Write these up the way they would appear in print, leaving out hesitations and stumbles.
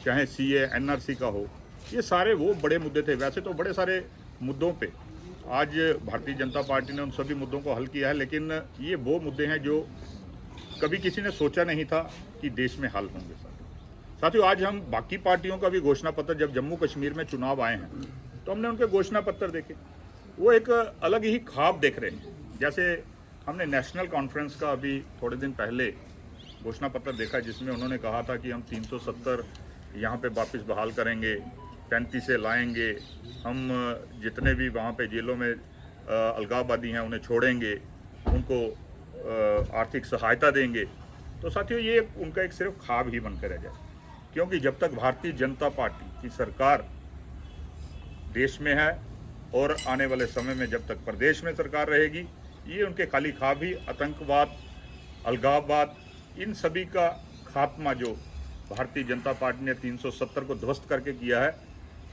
चाहे CA NRC का हो, ये सारे वो बड़े मुद्दे थे। वैसे तो बड़े सारे मुद्दों पे आज भारतीय जनता पार्टी ने उन सभी मुद्दों को हल किया है, लेकिन ये वो मुद्दे हैं जो कभी किसी ने सोचा नहीं था कि देश में हल होंगे। साथियों, आज हम बाकी पार्टियों का भी घोषणा पत्र, जब जम्मू कश्मीर में चुनाव आए हैं तो हमने उनके घोषणा पत्र देखे, वो एक अलग ही ख्वाब देख रहे हैं। जैसे हमने नेशनल कॉन्फ्रेंस का अभी थोड़े दिन पहले घोषणा पत्र देखा, जिसमें उन्होंने कहा था कि हम 370 यहाँ पे वापस बहाल करेंगे, 35 से लाएंगे, हम जितने भी वहाँ पे जेलों में अलगाववादी हैं उन्हें छोड़ेंगे, उनको आर्थिक सहायता देंगे। तो साथियों, ये उनका एक सिर्फ ख्वाब ही बनकर रह जाए, क्योंकि जब तक भारतीय जनता पार्टी की सरकार देश में है और आने वाले समय में जब तक प्रदेश में सरकार रहेगी, ये उनके खाली ख्वाब ही आतंकवाद, अलगाववाद, इन सभी का खात्मा जो भारतीय जनता पार्टी ने 370 को ध्वस्त करके किया है,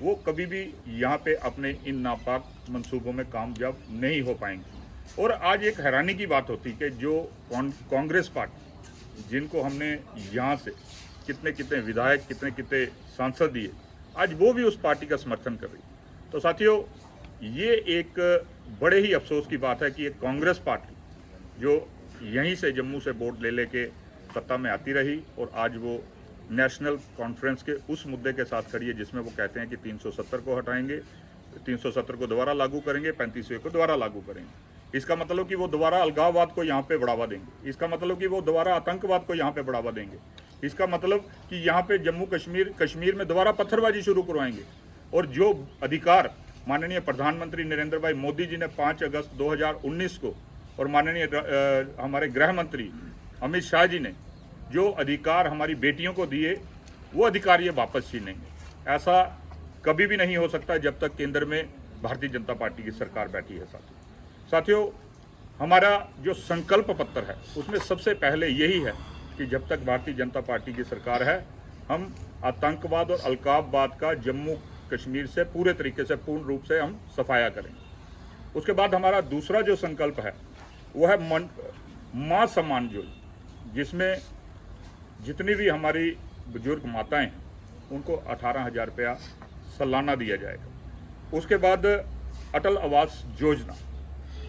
वो कभी भी यहाँ पे अपने इन नापाक मंसूबों में कामयाब नहीं हो पाएंगे। और आज एक हैरानी की बात होती कि जो कांग्रेस पार्टी, जिनको हमने यहाँ से कितने कितने विधायक, कितने कितने सांसद दिए, आज वो भी उस पार्टी का समर्थन कर रही है। तो साथियों, ये एक बड़े ही अफसोस की बात है कि एक कांग्रेस पार्टी जो यहीं से जम्मू से वोट ले लेके सत्ता में आती रही और आज वो नेशनल कॉन्फ्रेंस के उस मुद्दे के साथ खड़ी है जिसमें वो कहते हैं कि 370 को हटाएंगे, 370 को दोबारा लागू करेंगे, 35 को दोबारा लागू करेंगे। इसका मतलब कि वो दोबारा अलगाववाद को यहाँ पे बढ़ावा देंगे, इसका मतलब कि वो दोबारा आतंकवाद को यहाँ पे बढ़ावा देंगे, इसका मतलब कि यहाँ पे जम्मू कश्मीर में दोबारा पत्थरबाजी शुरू करवाएंगे। और जो अधिकार माननीय प्रधानमंत्री नरेंद्र भाई मोदी जी ने 5 अगस्त 2019 को और माननीय हमारे गृह मंत्री अमित शाह जी ने जो अधिकार हमारी बेटियों को दिए, वो अधिकार ये वापस छीनेंगे। ऐसा कभी भी नहीं हो सकता जब तक केंद्र में भारतीय जनता पार्टी की सरकार बैठी है। साथियों, हमारा जो संकल्प पत्र है उसमें सबसे पहले यही है कि जब तक भारतीय जनता पार्टी की सरकार है, हम आतंकवाद और अलगाववाद का जम्मू कश्मीर से पूरे तरीके से, पूर्ण रूप से हम सफाया करेंगे। उसके बाद हमारा दूसरा जो संकल्प है वो है माँ सम्मान योजना, जिसमें जितनी भी हमारी बुजुर्ग माताएं हैं उनको 18,000 रुपया सालाना दिया जाएगा। उसके बाद अटल आवास योजना,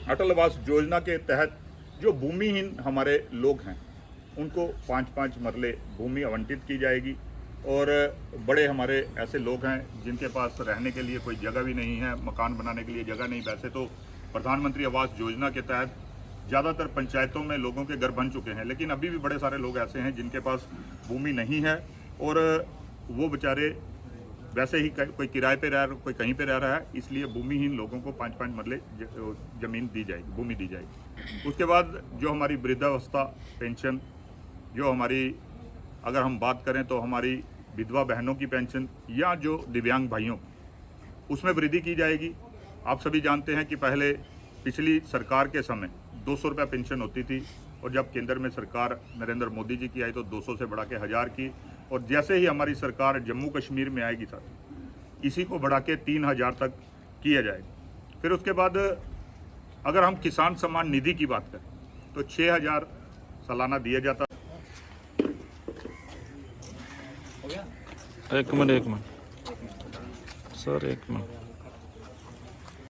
अटल आवास योजना के तहत जो भूमिहीन हमारे लोग हैं उनको 5-5 मरले भूमि आवंटित की जाएगी। और बड़े हमारे ऐसे लोग हैं जिनके पास रहने के लिए कोई जगह भी नहीं है, मकान बनाने के लिए जगह नहीं। वैसे तो प्रधानमंत्री आवास योजना के तहत ज़्यादातर पंचायतों में लोगों के घर बन चुके हैं, लेकिन अभी भी बड़े सारे लोग ऐसे हैं जिनके पास भूमि नहीं है और वो बेचारे वैसे ही कोई किराए पे रह रहा, कोई कहीं पे रह रहा है, इसलिए भूमिहीन लोगों को 5-5 मरले ज़मीन दी जाएगी, भूमि दी जाएगी। उसके बाद जो हमारी वृद्धावस्था पेंशन, जो हमारी, अगर हम बात करें तो हमारी विधवा बहनों की पेंशन या जो दिव्यांग भाइयों, उसमें वृद्धि की जाएगी। आप सभी जानते हैं कि पहले पिछली सरकार के समय 200 रुपये पेंशन होती थी और जब केंद्र में सरकार नरेंद्र मोदी जी की आई तो 200 से बढ़ा के 1000 की, और जैसे ही हमारी सरकार जम्मू कश्मीर में आएगी सर, इसी को बढ़ा के 3000 तक किया जाएगा। फिर उसके बाद अगर हम किसान सम्मान निधि की बात करें तो 6000 सालाना दिया जाता। एक मिनट सर, एक मिनट।